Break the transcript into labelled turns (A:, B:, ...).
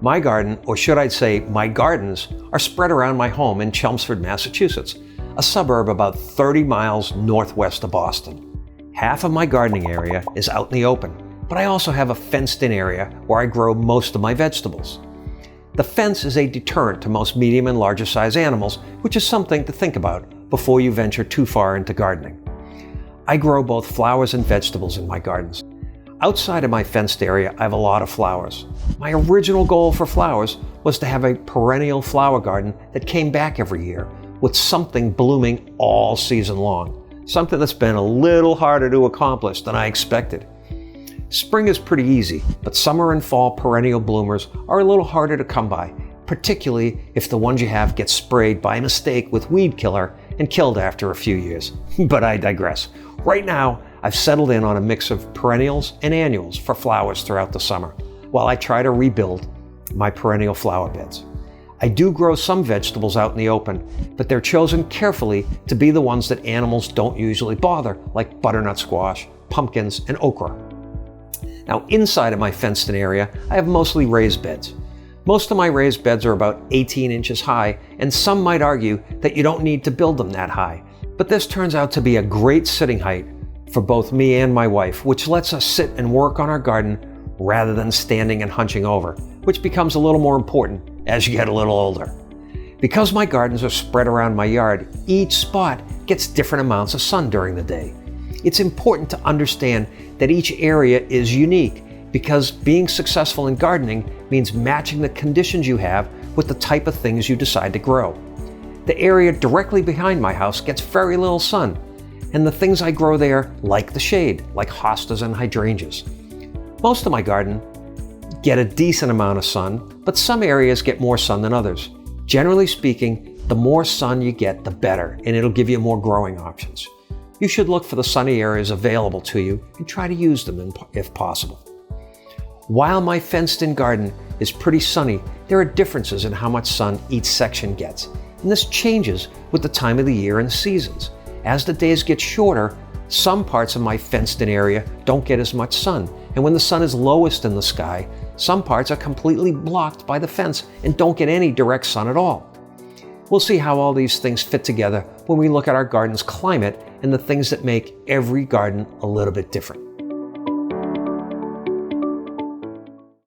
A: My garden, or should I say my gardens, are spread around my home in Chelmsford, Massachusetts, a suburb about 30 miles northwest of Boston. Half of my gardening area is out in the open, but I also have a fenced-in area where I grow most of my vegetables. The fence is a deterrent to most medium and larger size animals, which is something to think about before you venture too far into gardening. I grow both flowers and vegetables in my gardens. Outside of my fenced area, I have a lot of flowers. My original goal for flowers was to have a perennial flower garden that came back every year with something blooming all season long, something that's been a little harder to accomplish than I expected. Spring is pretty easy, but summer and fall perennial bloomers are a little harder to come by, particularly if the ones you have get sprayed by mistake with weed killer and killed after a few years. But I digress. Right now, I've settled in on a mix of perennials and annuals for flowers throughout the summer, while I try to rebuild my perennial flower beds. I do grow some vegetables out in the open, but they're chosen carefully to be the ones that animals don't usually bother, like butternut squash, pumpkins, and okra. Now, inside of my fenced-in area, I have mostly raised beds. Most of my raised beds are about 18 inches high, and some might argue that you don't need to build them that high. But this turns out to be a great sitting height for both me and my wife, which lets us sit and work on our garden rather than standing and hunching over, which becomes a little more important as you get a little older. Because my gardens are spread around my yard, each spot gets different amounts of sun during the day. It's important to understand that each area is unique, because being successful in gardening means matching the conditions you have with the type of things you decide to grow. The area directly behind my house gets very little sun, and the things I grow there like the shade, like hostas and hydrangeas. Most of my garden get a decent amount of sun, but some areas get more sun than others. Generally speaking, the more sun you get, the better, and it'll give you more growing options. You should look for the sunny areas available to you and try to use them if possible. While my fenced-in garden is pretty sunny, there are differences in how much sun each section gets, and this changes with the time of the year and seasons. As the days get shorter, some parts of my fenced-in area don't get as much sun, and when the sun is lowest in the sky, some parts are completely blocked by the fence and don't get any direct sun at all. We'll see how all these things fit together when we look at our garden's climate and the things that make every garden a little bit different.